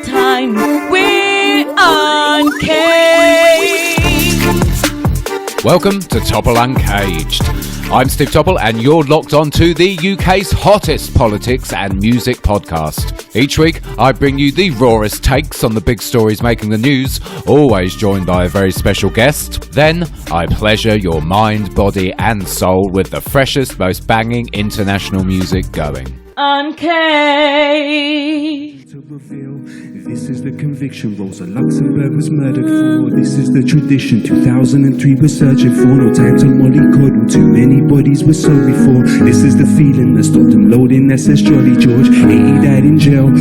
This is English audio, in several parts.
time. We're uncaged. Welcome to Topple Uncaged. I'm Steve Topple and you're locked on to the UK's hottest politics and music podcast. Each week I bring you the rawest takes on the big stories making the news, always joined by a very special guest. Then I pleasure your mind, body and soul with the freshest, most banging international music going. Uncaged. To reveal, this is the conviction Rosa Luxemburg was murdered for. This is the tradition 2003 we're searching for. No time to mollycoddle, too many bodies we're sorry for. This is the feeling that stopped them loading SS Jolly George. 80 died in jail,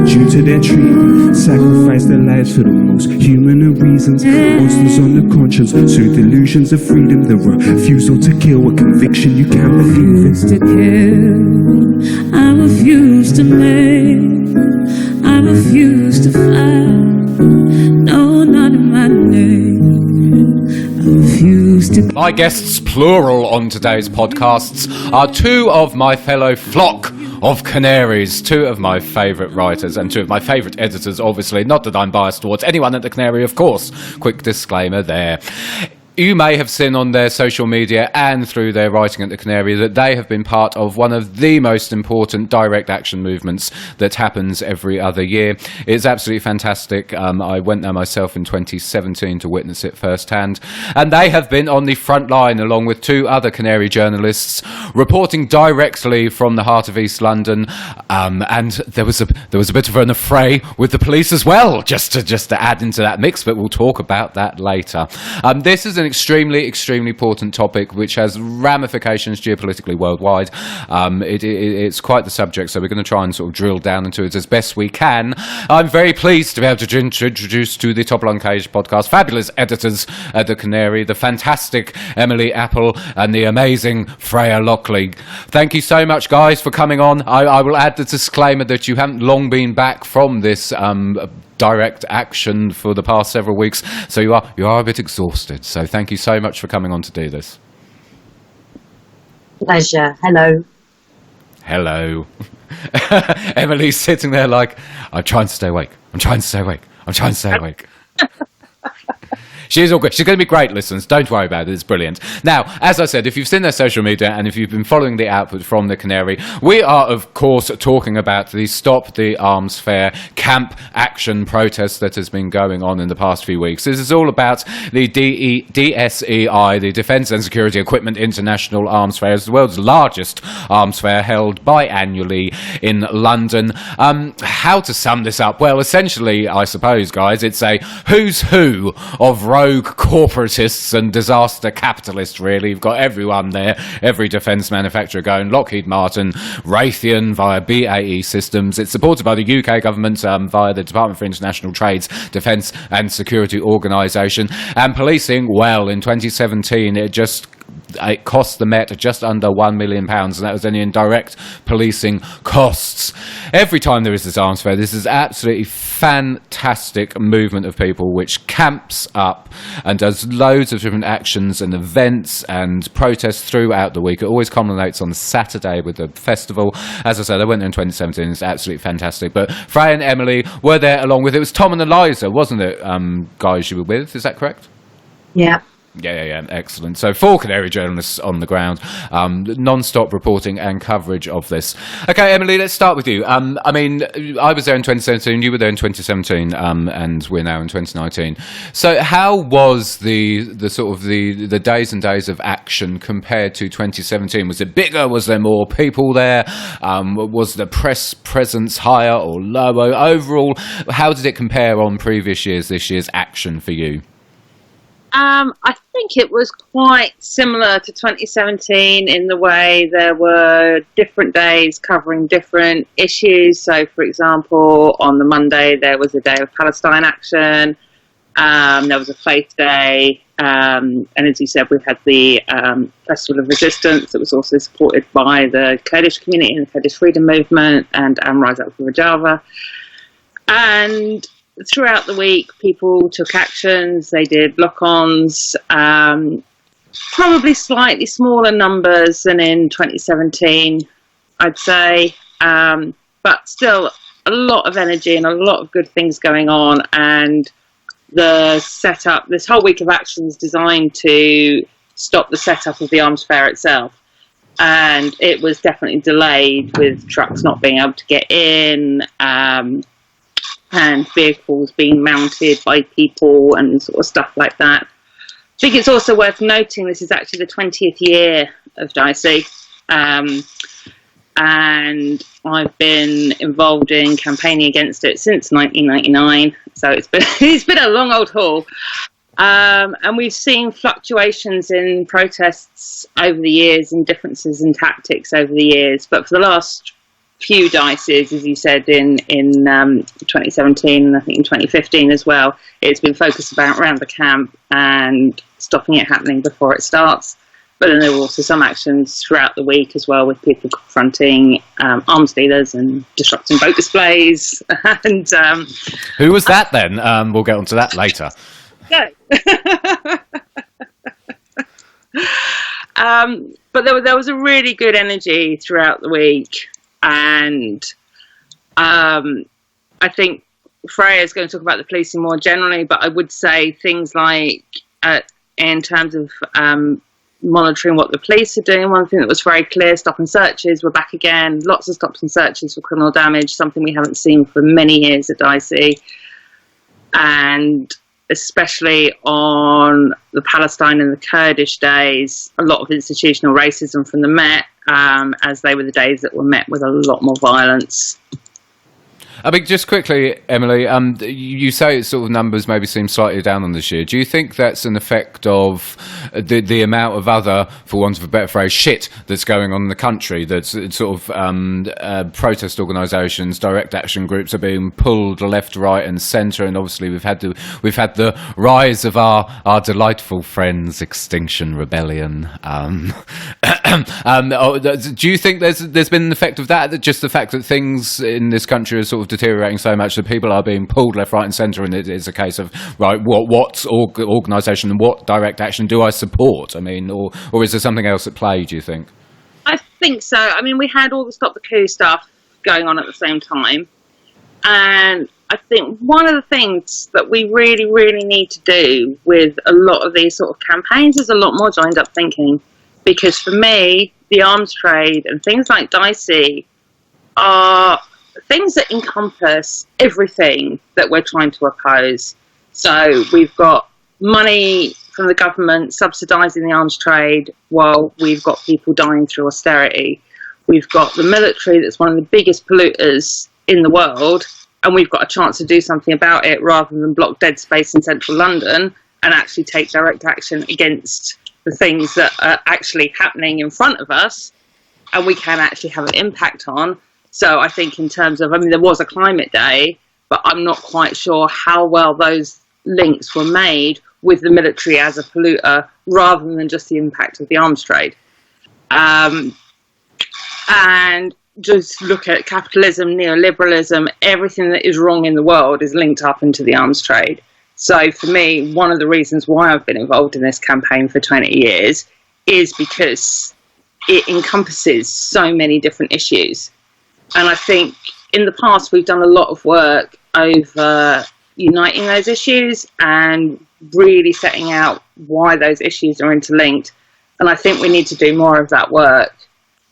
due to their treatment. Sacrificed their lives for the most human of reasons. Monsters on the conscience, so delusions of freedom. The refusal to kill, a conviction you can't believe in. To kill, I refuse to make, I refuse to fly. No, not in my name. I refuse to. My guests, plural, on today's podcasts are two of my fellow flock of canaries, two of my favourite writers and two of my favourite editors, obviously. Not that I'm biased towards anyone at the Canary, of course. Quick disclaimer there. You may have seen on their social media and through their writing at the Canary that they have been part of one of the most important direct action movements that happens every other year. It's absolutely fantastic. I went there myself in 2017 to witness it firsthand. And they have been on the front line along with two other Canary journalists reporting directly from the heart of East London. And there was a bit of an affray with the police as well, just to add into that mix, but we'll talk about that later. This is an extremely important topic which has ramifications geopolitically worldwide. It's quite the subject, so we're going to try and sort of drill down into it as best we can. I'm very pleased to be able to introduce to the Topple Uncaged podcast fabulous editors at the Canary, the fantastic Emily Apple and the amazing Freya Lockley. Thank you so much, guys, for coming on. I will add the disclaimer that you haven't long been back from this direct action for the past several weeks, so you are a bit exhausted. So thank you so much for coming on to do this. Pleasure. Hello. Emily's sitting there like, I'm trying to stay awake. She's all good. She's going to be great, listeners. Don't worry about it. It's brilliant. Now, as I said, if you've seen their social media and if you've been following the output from the Canary, we are, of course, talking about the Stop the Arms Fair camp action protest that has been going on in the past few weeks. This is all about the DSEI, the Defence and Security Equipment International Arms Fair. It's the world's largest arms fair held biannually in London. How to sum this up? Well, essentially, I suppose, guys, it's a who's who of rogue corporatists and disaster capitalists, really. You've got everyone there, every defence manufacturer going, Lockheed Martin, Raytheon via BAE Systems. It's supported by the UK government via the Department for International Trade's Defence and Security Organisation. And policing, well, in 2017, it cost the Met just under £1 million, and that was only in direct policing costs. Every time there is this arms fair, this is absolutely fantastic movement of people which camps up and does loads of different actions and events and protests throughout the week. It always culminates on Saturday with the festival. As I said, I went there in 2017. It's absolutely fantastic. But Freya and Emily were there along with it. It was Tom and Eliza, wasn't it, guys you were with? Is that correct? Yeah. Yeah, excellent. So 4 Canary journalists on the ground, non-stop reporting and coverage of this. Okay, Emily, let's start with you. I was there in 2017, you were there in 2017, and we're now in 2019. So how was the sort of the days and days of action compared to 2017? Was it bigger? Was there more people there? Was the press presence higher or lower? Overall, how did it compare on previous years, this year's action for you? I think it was quite similar to 2017 in the way there were different days covering different issues. So, for example, on the Monday there was a day of Palestine action. There was a faith day. And as you said, we had the Festival of Resistance that was also supported by the Kurdish community and the Kurdish Freedom Movement and Rise Up for Rojava. And throughout the week, people took actions. They did lock-ons, probably slightly smaller numbers than in 2017, I'd say. But still, a lot of energy and a lot of good things going on, and the setup, this whole week of action is designed to stop the setup of the arms fair itself. And it was definitely delayed with trucks not being able to get in, and vehicles being mounted by people and sort of stuff like that. I think it's also worth noting this is actually the 20th year of DSEI, and I've been involved in campaigning against it since 1999. So it's been a long old haul. And we've seen fluctuations in protests over the years and differences in tactics over the years. But for the last few DSEIs, as you said, in 2017 and I think in 2015 as well, it's been focused around the camp and stopping it happening before it starts. But then there were also some actions throughout the week as well, with people confronting arms dealers and disrupting boat displays. And who was that then? We'll get onto that later. Yeah. But there was a really good energy throughout the week, and I think Freya is going to talk about the policing more generally, but I would say things like in terms of monitoring what the police are doing, one thing that was very clear, stop and searches were back again, lots of stops and searches for criminal damage, something we haven't seen for many years at DSEI. And especially on the Palestine and the Kurdish days, a lot of institutional racism from the Met, as they were the days that were met with a lot more violence. I mean, just quickly, Emily, you say sort of numbers maybe seem slightly down on this year. Do you think that's an effect of the amount of other, for want of a better phrase, shit that's going on in the country? That's sort of protest organisations, direct action groups are being pulled left, right, and centre, and obviously we've had the rise of our delightful friends, Extinction Rebellion. Do you think there's been an effect of that? Just the fact that things in this country are sort of deteriorating so much that people are being pulled left, right, and centre, and it's a case of right, what organisation and what direct action do I support? I mean, or is there something else at play? Do you think? I think so. I mean, we had all the Stop the Coup stuff going on at the same time, and I think one of the things that we really, really need to do with a lot of these sort of campaigns is a lot more joined up thinking. Because for me, the arms trade and things like DSEI are things that encompass everything that we're trying to oppose. So we've got money from the government subsidising the arms trade while we've got people dying through austerity. We've got the military that's one of the biggest polluters in the world, and we've got a chance to do something about it rather than block dead space in central London and actually take direct action against the things that are actually happening in front of us and we can actually have an impact on. So I think in terms of, I mean, there was a climate day, but I'm not quite sure how well those links were made with the military as a polluter rather than just the impact of the arms trade. And just look at capitalism, neoliberalism, everything that is wrong in the world is linked up into the arms trade. So for me, one of the reasons why I've been involved in this campaign for 20 years is because it encompasses so many different issues. And I think in the past, we've done a lot of work over uniting those issues and really setting out why those issues are interlinked. And I think we need to do more of that work.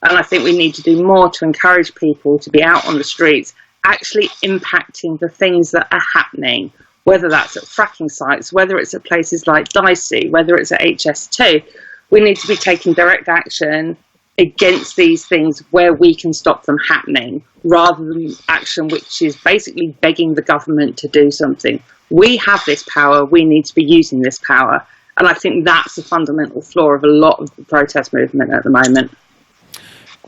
And I think we need to do more to encourage people to be out on the streets, actually impacting the things that are happening, whether that's at fracking sites, whether it's at places like DSEI, whether it's at HS2. We need to be taking direct action against these things where we can stop them happening, rather than action which is basically begging the government to do something. We have this power, we need to be using this power. And I think that's the fundamental flaw of a lot of the protest movement at the moment.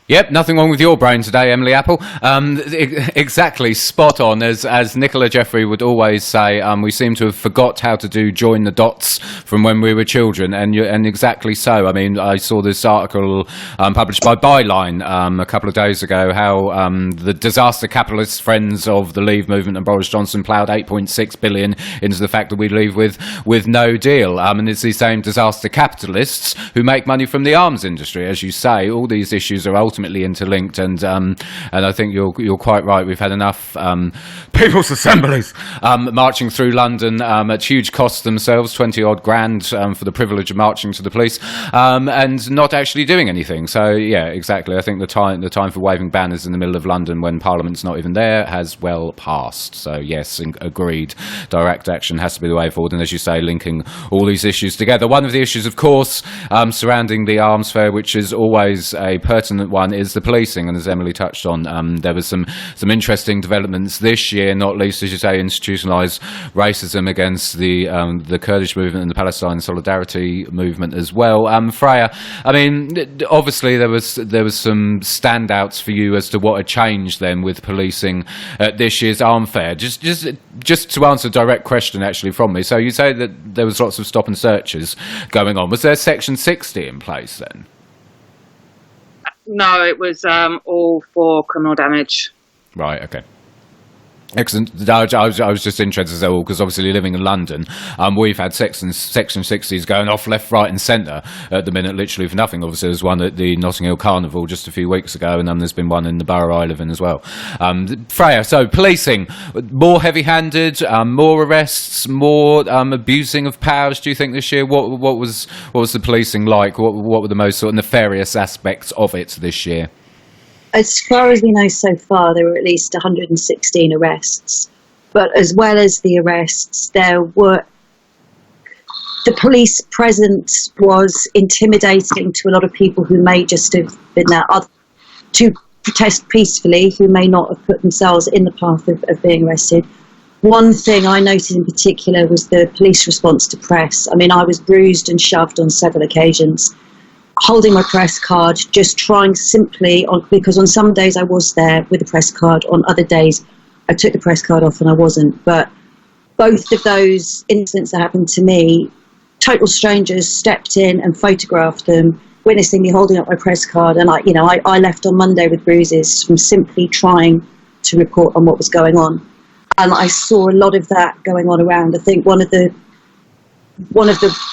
Yep, nothing wrong with your brain today, Emily Apple. Exactly, spot on. As Nicola Jeffrey would always say, we seem to have forgot how to do join the dots from when we were children, and exactly so. I mean, I saw this article published by Byline a couple of days ago, how the disaster capitalist friends of the Leave movement and Boris Johnson ploughed 8.6 billion into the fact that we leave with no deal. And it's these same disaster capitalists who make money from the arms industry. As you say, all these issues are ultimately ultimately interlinked, and I think you're quite right. We've had enough people's assemblies marching through London at huge costs themselves, 20 odd grand for the privilege of marching to the police, and not actually doing anything. So yeah, exactly. I think the time for waving banners in the middle of London when Parliament's not even there has well passed. So yes, agreed. Direct action has to be the way forward, and as you say, linking all these issues together. One of the issues, of course, surrounding the arms fair, which is always a pertinent one, is the policing. And as Emily touched on, there was some interesting developments this year, not least, as you say, institutionalised racism against the Kurdish movement and the Palestine Solidarity movement as well. Freya, I mean, obviously there was some standouts for you as to what had changed then with policing at this year's arm fair. Just to answer a direct question actually from me. So you say that there was lots of stop and searches going on. Was there Section 60 in place then? No, it was all for criminal damage. Right, okay. Excellent. I was just interested as well, because obviously living in London, we've had Section 60s going off left, right and centre at the minute, literally for nothing. Obviously there's one at the Notting Hill Carnival just a few weeks ago, and then there's been one in the borough I live in as well. Freya, so policing, more heavy-handed, more arrests, more abusing of powers, do you think, this year? What was the policing like? What were the most sort of nefarious aspects of it this year? As far as we know so far, there were at least 116 arrests. But as well as the arrests, the police presence was intimidating to a lot of people who may just have been there to protest peacefully, who may not have put themselves in the path of being arrested. One thing I noted in particular was the police response to press. I mean, I was bruised and shoved on several occasions, holding my press card, just trying simply, because on some days I was there with the press card, on other days I took the press card off and I wasn't. But both of those incidents that happened to me, total strangers stepped in and photographed them, witnessing me holding up my press card, and I left on Monday with bruises from simply trying to report on what was going on. And I saw a lot of that going on around. I think one of the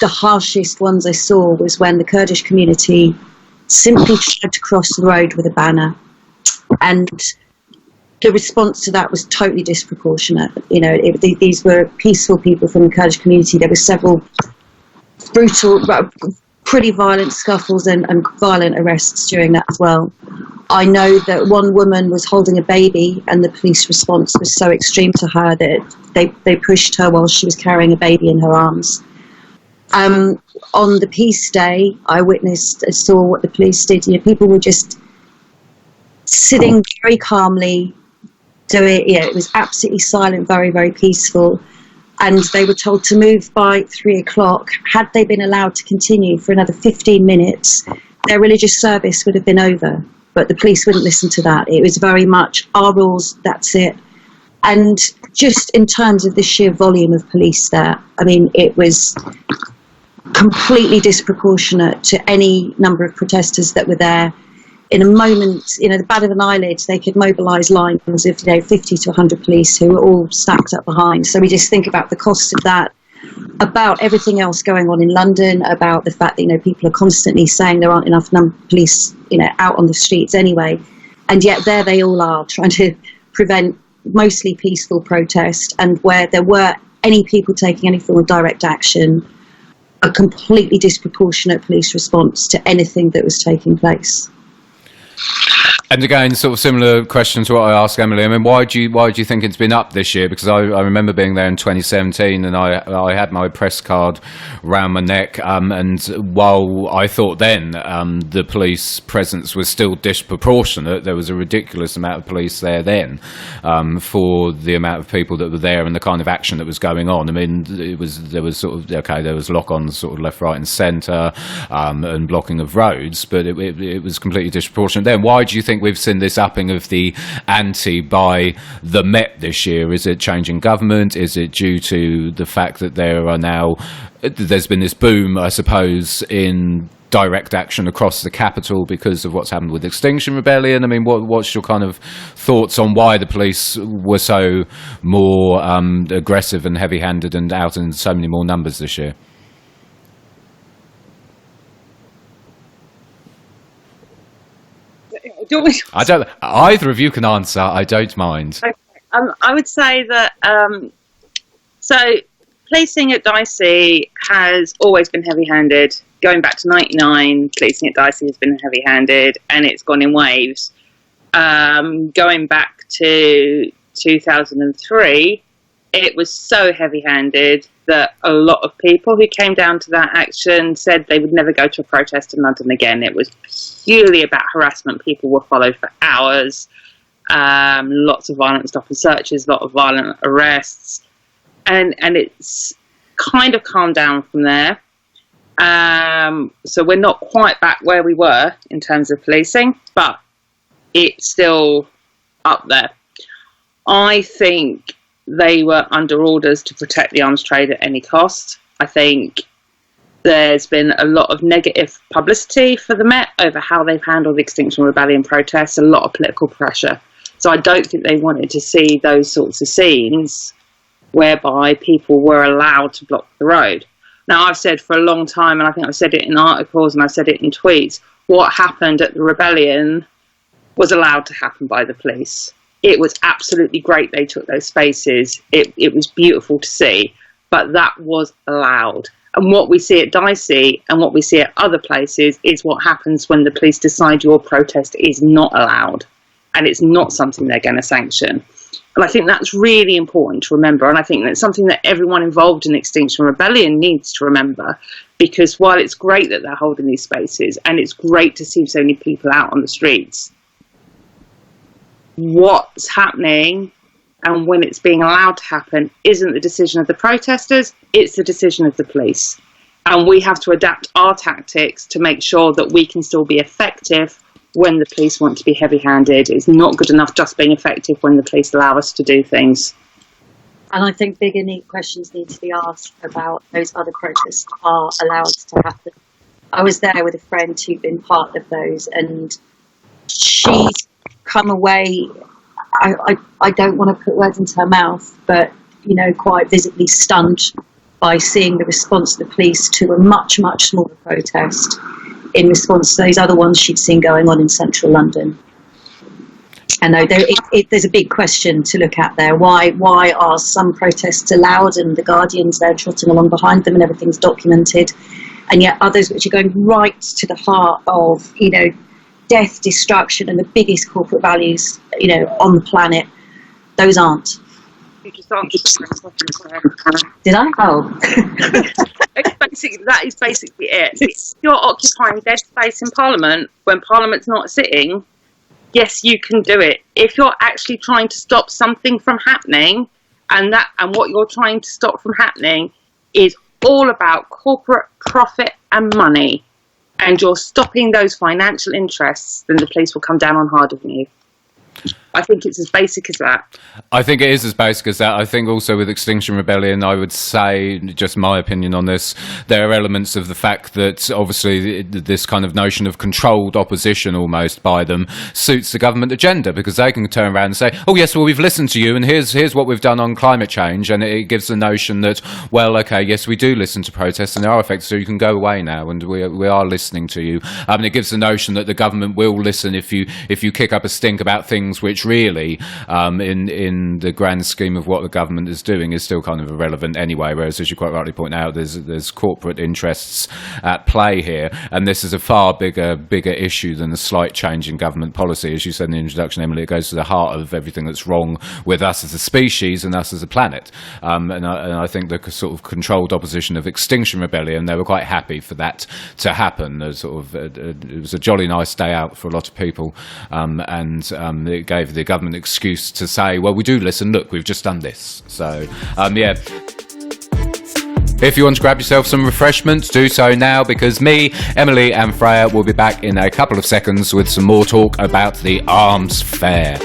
harshest ones I saw was when the Kurdish community simply tried to cross the road with a banner, and the response to that was totally disproportionate. These were peaceful people from the Kurdish community. There were several brutal, pretty violent scuffles and violent arrests during that as well. I know that one woman was holding a baby, and the police response was so extreme to her that they pushed her while she was carrying a baby in her arms. On the peace day, I saw what the police did. People were just sitting very calmly. It was absolutely silent, very, very peaceful. And they were told to move by 3 o'clock. Had they been allowed to continue for another 15 minutes, their religious service would have been over. But the police wouldn't listen to that. It was very much our rules, that's it. And just in terms of the sheer volume of police there, I mean, it was completely disproportionate to any number of protesters that were there. In a moment, the bat of an eyelid, they could mobilise lines of 50 to 100 police who were all stacked up behind. So we just think about the cost of that, about everything else going on in London, about the fact that people are constantly saying there aren't enough police out on the streets anyway, and yet there they all are trying to prevent mostly peaceful protest, and where there were any people taking any form of direct action, a completely disproportionate police response to anything that was taking place. And again, sort of similar question to what I asked Emily. I mean, why do you think it's been up this year? Because I remember being there in 2017, and I had my press card round my neck. And while I thought then the police presence was still disproportionate, there was a ridiculous amount of police there then for the amount of people that were there and the kind of action that was going on. I mean, there was lock-ons sort of left, right, and centre, and blocking of roads, but it was completely disproportionate then. Why do you think we've seen this upping of the ante by the Met this year? Is it changing government? Is it due to the fact that there's been this boom, I suppose, in direct action across the capital because of what's happened with Extinction Rebellion? I mean, what's your kind of thoughts on why the police were so more aggressive and heavy-handed and out in so many more numbers this year? Do you want me to- I don't. Either of you can answer. I don't mind. Okay. I would say that so policing at Dicey has always been heavy-handed. Going back to '99, policing at Dicey has been heavy-handed, and it's gone in waves. Going back to 2003, it was so heavy-handed that a lot of people who came down to that action said they would never go to a protest in London again. It was purely about harassment. People were followed for hours. Lots of violent stop and searches, a lot of violent arrests, and it's kind of calmed down from there. So we're not quite back where we were in terms of policing, but it's still up there. I think they were under orders to protect the arms trade at any cost. I think there's been a lot of negative publicity for the Met over how they've handled the Extinction Rebellion protests, a lot of political pressure. So I don't think they wanted to see those sorts of scenes whereby people were allowed to block the road. Now, I've said for a long time, and I think I've said it in articles and I've said it in tweets, what happened at the rebellion was allowed to happen by the police. It was absolutely great they took those spaces. It was beautiful to see, but that was allowed. And what we see at Dicey and what we see at other places is what happens when the police decide your protest is not allowed. And it's not something they're going to sanction. And I think that's really important to remember. And I think that's something that everyone involved in Extinction Rebellion needs to remember. Because while it's great that they're holding these spaces, and it's great to see so many people out on the streets, what's happening and when it's being allowed to happen isn't the decision of the protesters, it's the decision of the police. And we have to adapt our tactics to make sure that we can still be effective when the police want to be heavy-handed. It's not good enough just being effective when the police allow us to do things. And I think bigger questions need to be asked about those other protests are allowed to happen. I was there with a friend who'd been part of those, and she's come away, I don't want to put words into her mouth, but, you know, quite visibly stunned by seeing the response of the police to a much, much smaller protest in response to those other ones she'd seen going on in central London. And there's a big question to look at there. Why are some protests allowed and the Guardian's there trotting along behind them and everything's documented, and yet others which are going right to the heart of, you know, death, destruction, and the biggest corporate values, you know, on the planet, those aren't. You just answered the question. Did I? Oh. That is basically it. If you're occupying dead space in Parliament when Parliament's not sitting, yes, you can do it. If you're actually trying to stop something from happening, and what you're trying to stop from happening is all about corporate profit and money, and you're stopping those financial interests, then the police will come down on harder than you. I think it's as basic as that. I think it is as basic as that. I think also with Extinction Rebellion, I would say, just my opinion on this, there are elements of the fact that obviously this kind of notion of controlled opposition almost by them suits the government agenda, because they can turn around and say, oh yes, well, we've listened to you and here's what we've done on climate change, and it gives the notion that, well, okay, yes, we do listen to protests and there are effects, so you can go away now and we are listening to you. It gives the notion that the government will listen if you kick up a stink about things which really, in the grand scheme of what the government is doing, is still kind of irrelevant anyway. Whereas, as you quite rightly point out, there's corporate interests at play here, and this is a far bigger issue than a slight change in government policy. As you said in the introduction, Emily, it goes to the heart of everything that's wrong with us as a species and us as a planet. And I think the sort of controlled opposition of Extinction Rebellion, they were quite happy for that to happen. It was a jolly nice day out for a lot of people, and it gave the government excuse to say, well, we do listen, look, we've just done this. So yeah, if you want to grab yourself some refreshments, do so now, because me, Emily and Freya will be back in a couple of seconds with some more talk about the arms fair.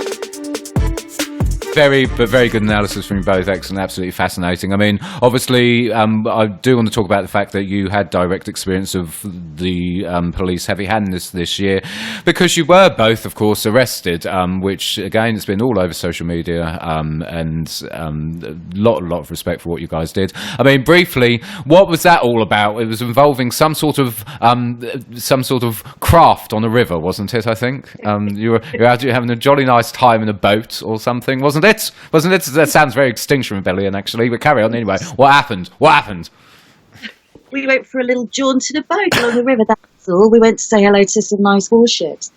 very good analysis from you both. Excellent, absolutely fascinating. I mean, obviously, I do want to talk about the fact that you had direct experience of the police heavy-handedness this year, because you were both, of course, arrested, which, again, it's been all over social media, and a lot of respect for what you guys did. I mean, briefly, what was that all about? It was involving some sort of craft on a river, wasn't it? I think you were out having a jolly nice time in a boat or something, wasn't it? That sounds very Extinction Rebellion, actually. But carry on anyway. What happened? We went for a little jaunt in a boat along the river. That's all. We went to say hello to some nice warships.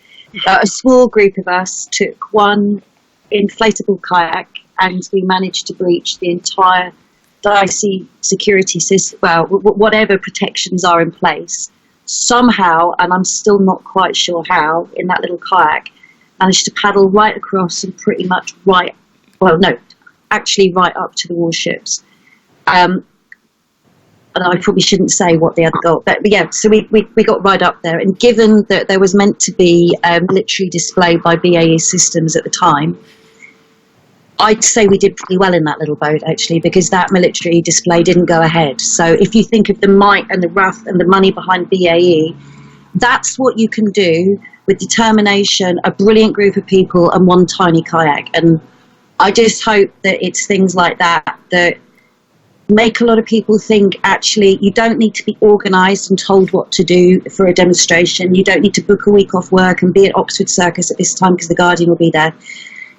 A small group of us took one inflatable kayak, and we managed to breach the entire dicey security system. Well, whatever protections are in place. Somehow, and I'm still not quite sure how, in that little kayak, managed to paddle right across and pretty much right up to the warships. And I probably shouldn't say what the other goal, but yeah, so we got right up there. And given that there was meant to be a military display by BAE Systems at the time, I'd say we did pretty well in that little boat, actually, because that military display didn't go ahead. So if you think of the might and the wrath and the money behind BAE, that's what you can do with determination, a brilliant group of people, and one tiny kayak. And I just hope that it's things like that that make a lot of people think, actually, you don't need to be organised and told what to do for a demonstration. You don't need to book a week off work and be at Oxford Circus at this time because the Guardian will be there.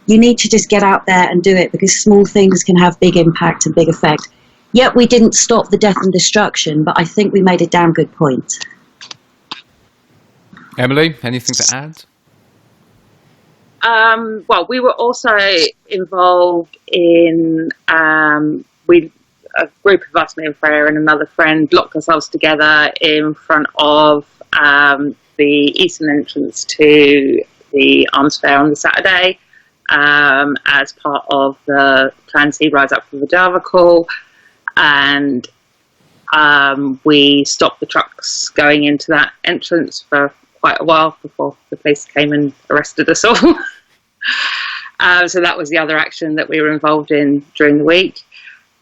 You need to just get out there and do it, because small things can have big impact and big effect. Yet we didn't stop the death and destruction, but I think we made a damn good point. Emily, anything to add? Well, we were also involved in, a group of us, me and Freya and another friend, locked ourselves together in front of the eastern entrance to the Arms Fair on the Saturday, as part of the Plan C Rise Up from the Java call. And we stopped the trucks going into that entrance for quite a while before the police came and arrested us all. So that was the other action that we were involved in during the week.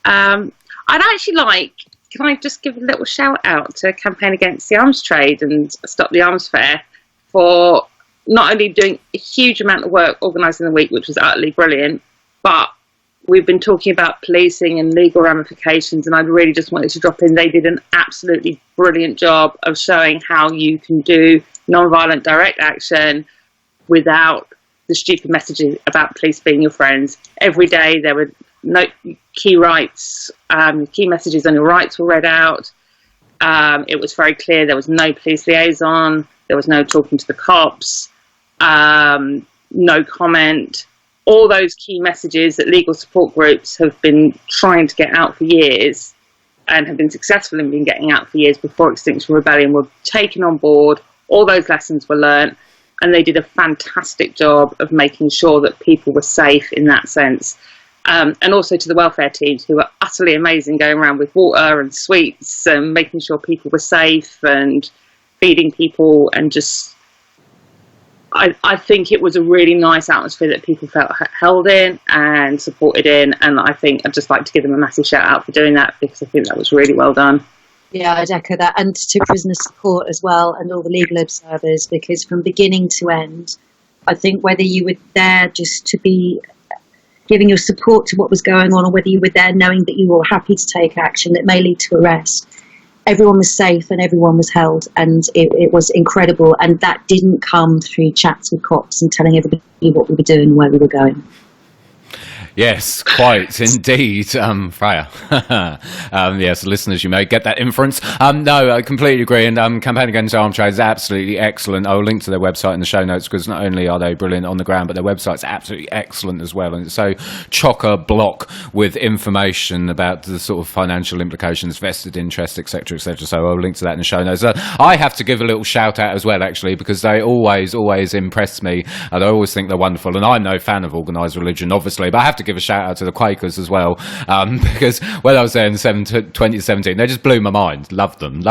I'd actually can I just give a little shout out to Campaign Against the Arms Trade and Stop the Arms Fair for not only doing a huge amount of work organising the week, which was utterly brilliant, but we've been talking about policing and legal ramifications, and I really just wanted to drop in. They did an absolutely brilliant job of showing how you can do non-violent direct action without the stupid messages about police being your friends. Every day there were no key rights, key messages on your rights were read out. It was very clear there was no police liaison, there was no talking to the cops, no comment. All those key messages that legal support groups have been trying to get out for years and have been successful in getting out for years before Extinction Rebellion were taken on board. All those lessons were learnt, and they did a fantastic job of making sure that people were safe in that sense. And also to the welfare teams, who were utterly amazing, going around with water and sweets and making sure people were safe and feeding people, and just I think it was a really nice atmosphere that people felt held in and supported in, and I think I'd just like to give them a massive shout out for doing that, because I think that was really well done. Yeah, I'd echo that, and to prisoner support as well, and all the legal observers, because from beginning to end, I think whether you were there just to be giving your support to what was going on, or whether you were there knowing that you were happy to take action that may lead to arrest, everyone was safe and everyone was held, and it was incredible. And that didn't come through chats with cops and telling everybody what we were doing and where we were going. Yes, quite indeed, Freya. Yes, listeners, you may get that inference. No, I completely agree. And Campaign Against Arms Trade is absolutely excellent. I will link to their website in the show notes, because not only are they brilliant on the ground, but their website's absolutely excellent as well. And it's so chock-a-block with information about the sort of financial implications, vested interest, etc., etc. So I'll link to that in the show notes. I have to give a little shout out as well, actually, because they always impress me, and I always think they're wonderful. And I'm no fan of organised religion, obviously, but I have to give a shout out to the Quakers as well, because when I was there in 2017, they just blew my mind. Loved them.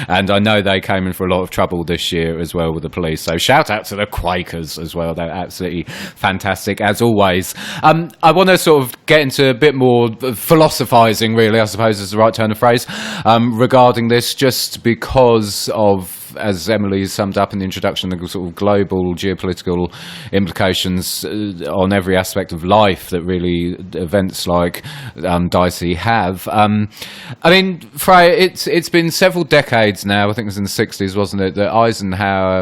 And I know they came in for a lot of trouble this year as well with the police. So shout out to the Quakers as well. They're absolutely fantastic as always. I want to sort of get into a bit more philosophising, really, I suppose is the right turn of phrase, regarding this, just because of, as Emily summed up in the introduction, the sort of global geopolitical implications on every aspect of life that really events like DSEI have. I mean, Freya, it's been several decades now, I think it was in the 60s, wasn't it, that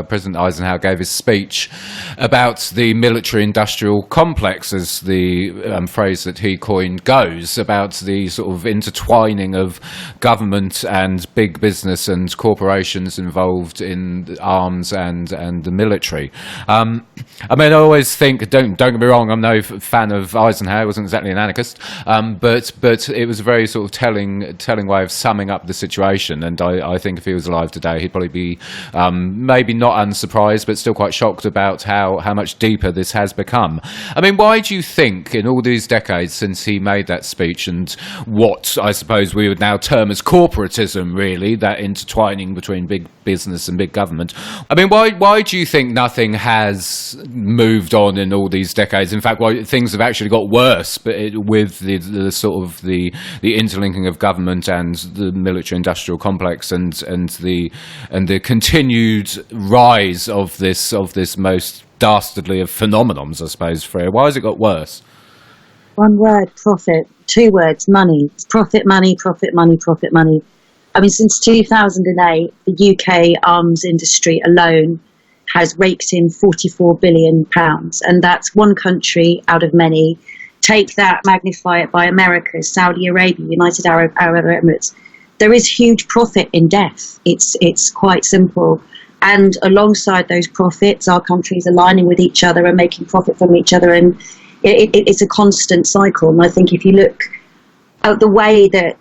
President Eisenhower gave his speech about the military-industrial complex, as the phrase that he coined goes, about the sort of intertwining of government and big business and corporations involved in arms and the military. I mean, I always think, don't get me wrong, I'm no fan of Eisenhower, he wasn't exactly an anarchist, but it was a very sort of telling way of summing up the situation, and I think if he was alive today, he'd probably be maybe not unsurprised, but still quite shocked about how much deeper this has become. I mean, why do you think, in all these decades since he made that speech, and what I suppose we would now term as corporatism, really, that intertwining between big business and big government, I mean, why do you think nothing has moved on in all these decades? In fact, why things have actually got worse, but with the sort of the interlinking of government and the military-industrial complex, and the continued rise of this most dastardly of phenomenons, I suppose, Freya. Why has it got worse? One word, profit. Two words, money. Profit, money, profit, money, profit, money. I mean, since 2008, the UK arms industry alone has raked in £44 billion, and that's one country out of many. Take that, magnify it by America, Saudi Arabia, United Arab Emirates. There is huge profit in death. It's quite simple. And alongside those profits, our countries aligning with each other and making profit from each other, and it's a constant cycle. And I think if you look at the way that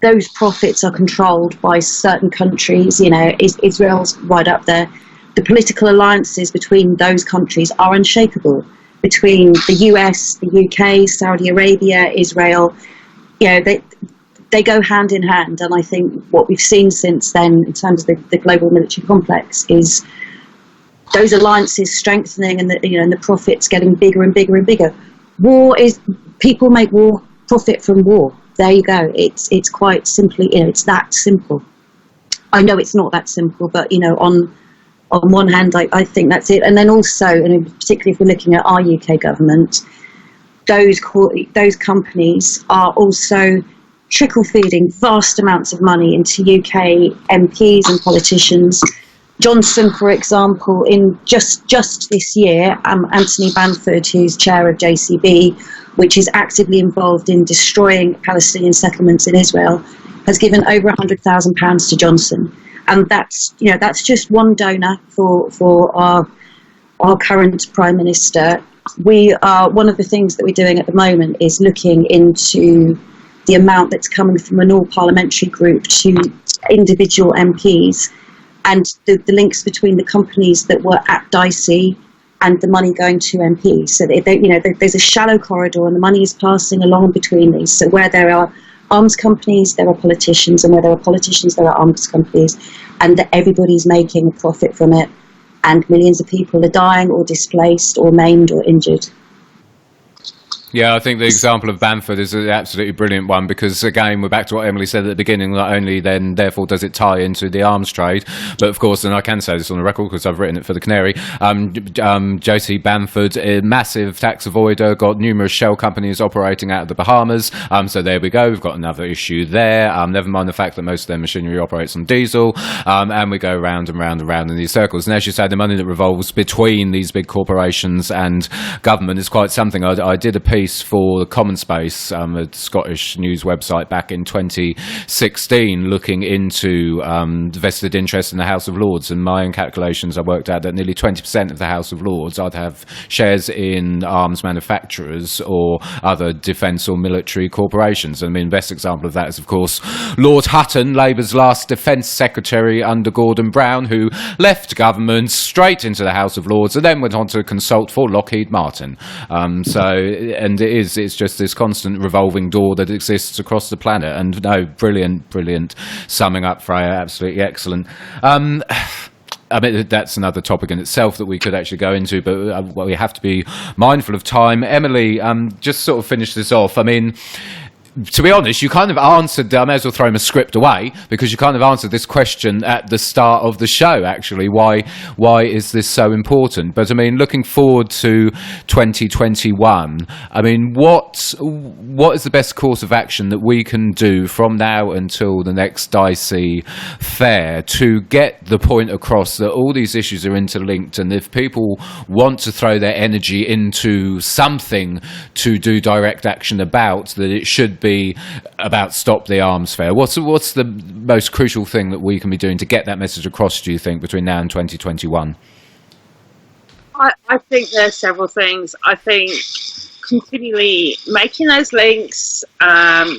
those profits are controlled by certain countries, you know, Israel's right up there. The political alliances between those countries are unshakable. Between the US, the UK, Saudi Arabia, Israel, you know, they go hand in hand. And I think what we've seen since then, in terms of the global military complex, is those alliances strengthening, and the profits getting bigger and bigger and bigger. People make war profit from war. There you go. It's quite simply, you know, it's that simple. I know it's not that simple, but, you know, on one hand, I think that's it. And then also, and particularly if we're looking at our UK government, those companies are also trickle feeding vast amounts of money into UK MPs and politicians. Johnson, for example, in just this year, Anthony Bamford, who's chair of JCB, which is actively involved in destroying Palestinian settlements in Israel, has given over £100,000 to Johnson, and that's just one donor for our current Prime Minister. One of the things that we're doing at the moment is looking into the amount that's coming from an all-parliamentary group to individual MPs, and the links between the companies that were at DSEI and the money going to MPs. So there's a shallow corridor, and the money is passing along between these. So where there are arms companies, there are politicians, and where there are politicians, there are arms companies, and that everybody's making a profit from it, and millions of people are dying or displaced or maimed or injured. Yeah, I think the example of Bamford is an absolutely brilliant one, because, again, we're back to what Emily said at the beginning. Not only then, therefore, does it tie into the arms trade, but, of course, and I can say this on the record because I've written it for the Canary, Josie Bamford, a massive tax avoider, got numerous shell companies operating out of the Bahamas. So there we go. We've got another issue there. Never mind the fact that most of their machinery operates on diesel. And we go round and round and round in these circles. And as you say, the money that revolves between these big corporations and government is quite something. I did a piece piece for the Common Space, a Scottish news website, back in 2016, looking into vested interest in the House of Lords. And my own calculations, I worked out that nearly 20% of the House of Lords either have shares in arms manufacturers or other defence or military corporations. I mean, the best example of that is, of course, Lord Hutton, Labour's last Defence Secretary under Gordon Brown, who left government straight into the House of Lords and then went on to consult for Lockheed Martin. It's just this constant revolving door that exists across the planet. And no, brilliant summing up, Freya, absolutely excellent. I mean, that's another topic in itself that we could actually go into, but we have to be mindful of time. Emily, just sort of finish this off. I mean, to be honest, you kind of answered, I may as well throw my script away, because you kind of answered this question at the start of the show, actually. Why is this so important? But I mean, looking forward to 2021, I mean, what is the best course of action that we can do from now until the next DSEI fair to get the point across that all these issues are interlinked, and if people want to throw their energy into something to do direct action about, that it should be about stop the arms fair? What's the most crucial thing that we can be doing to get that message across, do you think, between now and 2021? I think there's several things. I think continually making those links,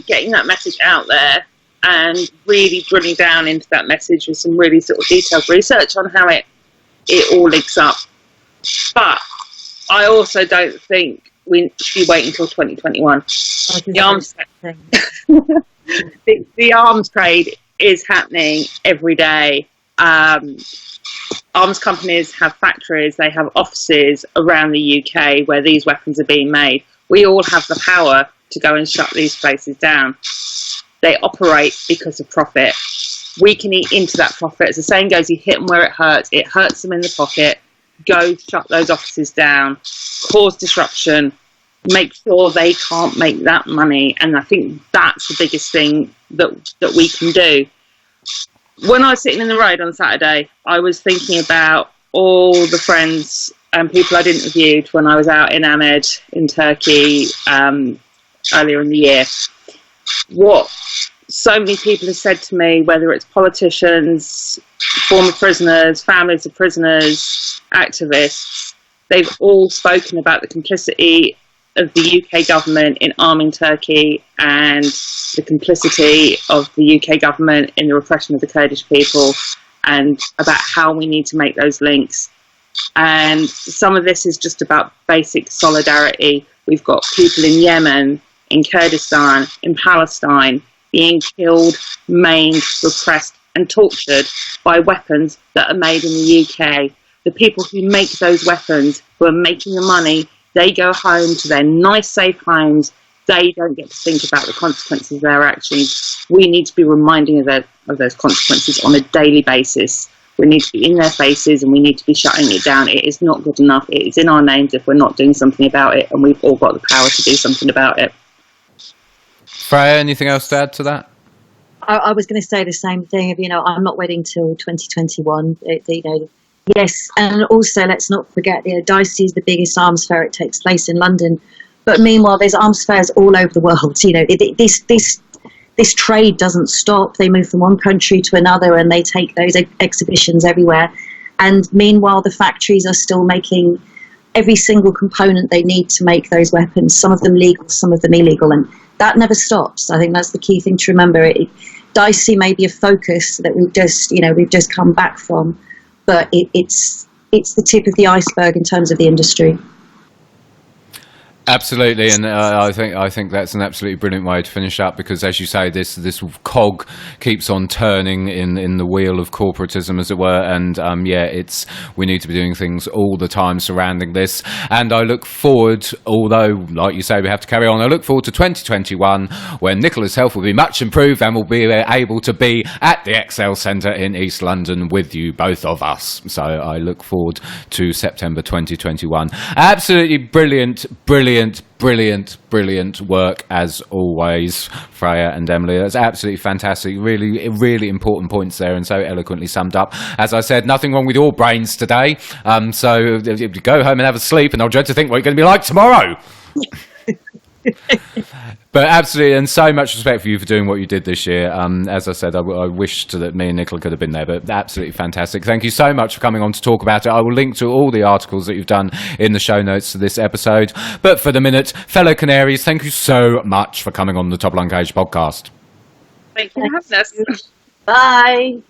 getting that message out there, and really drilling down into that message with some really sort of detailed research on how it all links up. But I also don't think we should be waiting until 2021. The arms trade is happening every day. Arms companies have factories, they have offices around the UK where these weapons are being made. We all have the power to go and shut these places down. They operate because of profit. We can eat into that profit. As the saying goes, you hit them where it hurts them in the pocket. Go shut those offices down, cause disruption, make sure they can't make that money. And I think that's the biggest thing that we can do. When I was sitting in the road on Saturday, I was thinking about all the friends and people I'd interviewed when I was out in Ahmed in Turkey earlier in the year. What so many people have said to me, whether it's politicians, former prisoners, families of prisoners, activists, they've all spoken about the complicity of the UK government in arming Turkey and the complicity of the UK government in the repression of the Kurdish people, and about how we need to make those links. And some of this is just about basic solidarity. We've got people in Yemen, in Kurdistan, in Palestine, being killed, maimed, repressed and tortured by weapons that are made in the UK. The people who make those weapons, who are making the money, they go home to their nice, safe homes. They don't get to think about the consequences of their actions. We need to be reminding of those consequences on a daily basis. We need to be in their faces and we need to be shutting it down. It is not good enough. It is in our names if we're not doing something about it, and we've all got the power to do something about it. Freya, anything else to add to that? I was going to say the same thing of, I'm not waiting till 2021. Yes, and also let's not forget, DSEI is the biggest arms fair. It takes place in London, but meanwhile there's arms fairs all over the world. This trade doesn't stop. They move from one country to another and they take those exhibitions everywhere. And meanwhile, the factories are still making every single component they need to make those weapons. Some of them legal, some of them illegal, and that never stops. I think that's the key thing to remember. DSEI may be a focus that we've just come back from, but it's the tip of the iceberg in terms of the industry. Absolutely, and I think that's an absolutely brilliant way to finish up, because, as you say, this cog keeps on turning in the wheel of corporatism, as it were, and we need to be doing things all the time surrounding this. And I look forward, although, like you say, we have to carry on, I look forward to 2021, when Nicola's health will be much improved and we'll be able to be at the Excel Centre in East London with you, both of us. So I look forward to September 2021. Absolutely brilliant work as always, Freya and Emily. That's absolutely fantastic. Really, really important points there, and so eloquently summed up. As I said, nothing wrong with your brains today. So go home and have a sleep, and I'll dread to think what you're going to be like tomorrow. But absolutely, and so much respect for you for doing what you did this year. As I said, I wished that me and Nicola could have been there, but absolutely fantastic. Thank you so much for coming on to talk about it. I will link to all the articles that you've done in the show notes to this episode. But for the minute, fellow Canaries, thank you so much for coming on the Topple Uncaged podcast. Thank you for having us. Bye.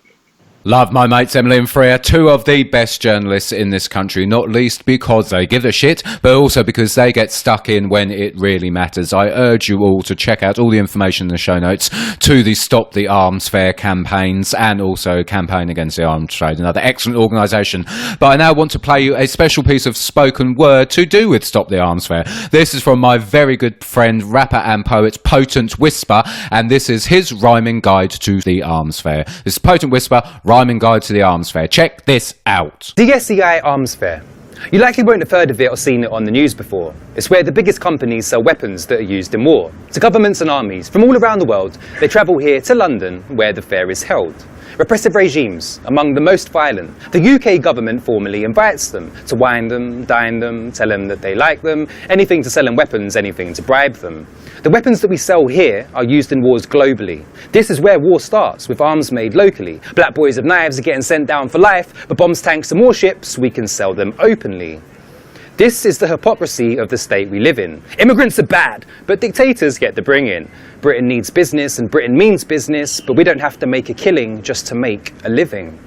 Love my mates Emily and Freya, two of the best journalists in this country, not least because they give a shit, but also because they get stuck in when it really matters. I urge you all to check out all the information in the show notes to the Stop the Arms Fair campaigns and also Campaign Against the Arms Trade, another excellent organisation. But I now want to play you a special piece of spoken word to do with Stop the Arms Fair. This is from my very good friend, rapper and poet Potent Whisper, and this is his rhyming guide to the Arms Fair. This is Potent Whisper, rhyming guide to the Arms Fair. Check this out. DSEI Arms Fair. You likely won't have heard of it or seen it on the news before. It's where the biggest companies sell weapons that are used in war. To governments and armies from all around the world, they travel here to London where the fair is held. Repressive regimes, among the most violent, the UK government formally invites them to wine them, dine them, tell them that they like them, anything to sell them weapons, anything to bribe them. The weapons that we sell here are used in wars globally. This is where war starts, with arms made locally. Black boys with knives are getting sent down for life, but bombs, tanks and warships, we can sell them openly. This is the hypocrisy of the state we live in. Immigrants are bad, but dictators get the bring in. Britain needs business and Britain means business, but we don't have to make a killing just to make a living.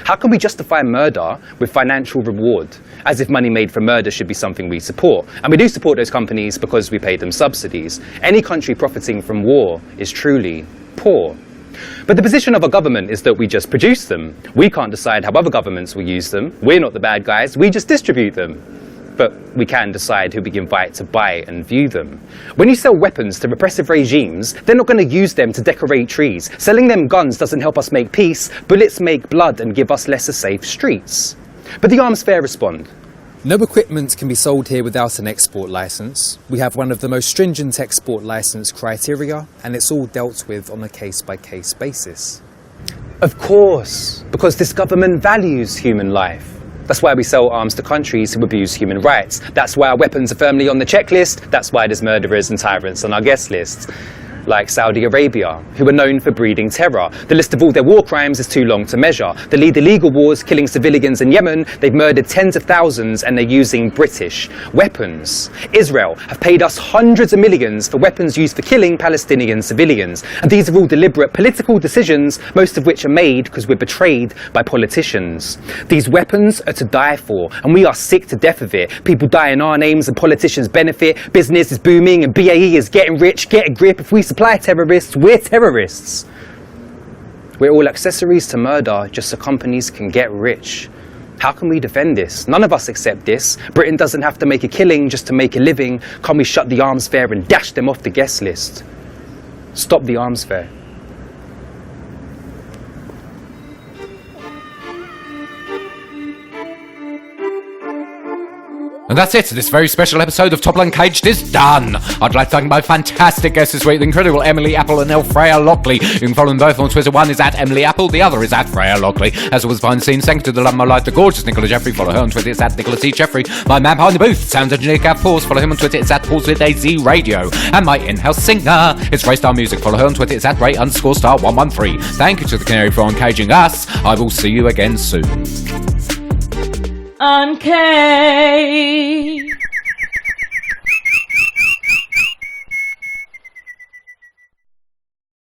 How can we justify murder with financial reward, as if money made from murder should be something we support? And we do support those companies because we pay them subsidies. Any country profiting from war is truly poor. But the position of our government is that we just produce them. We can't decide how other governments will use them. We're not the bad guys, we just distribute them. But we can decide who we invite to buy and view them. When you sell weapons to repressive regimes, they're not going to use them to decorate trees. Selling them guns doesn't help us make peace. Bullets make blood and give us lesser safe streets. But the Arms Fair respond. No equipment can be sold here without an export licence. We have one of the most stringent export licence criteria, and it's all dealt with on a case-by-case basis. Of course, because this government values human life. That's why we sell arms to countries who abuse human rights. That's why our weapons are firmly on the checklist. That's why there's murderers and tyrants on our guest list. Like Saudi Arabia, who are known for breeding terror. The list of all their war crimes is too long to measure. They lead illegal wars, killing civilians in Yemen. They've murdered tens of thousands and they're using British weapons. Israel have paid us hundreds of millions for weapons used for killing Palestinian civilians. And these are all deliberate political decisions, most of which are made because we're betrayed by politicians. These weapons are to die for, and we are sick to death of it. People die in our names and politicians benefit. Business is booming and BAE is getting rich. Get a grip. If we supply terrorists, we're terrorists. We're all accessories to murder just so companies can get rich. How can we defend this? None of us accept this. Britain doesn't have to make a killing just to make a living. Can we shut the Arms Fair and dash them off the guest list? Stop the Arms Fair. And that's it. This very special episode of Topple Uncaged is done. I'd like to thank my fantastic guests this week, the incredible Emily Apple and Freya Lockley. You can follow them both on Twitter. One is at Emily Apple, the other is at Freya Lockley. As always, behind the scenes, thank you to the love of my life, the gorgeous Nicola Jeffrey. Follow her on Twitter, it's at Nicola T. Jeffrey. My man behind the booth, sound engineer Gav Pause. Follow him on Twitter, it's at Pause with AZ Radio. And my in-house singer, it's Ray Star Music. Follow her on Twitter, it's at Ray_Star113. Thank you to the Canary for uncaging us. I will see you again soon. Uncaged.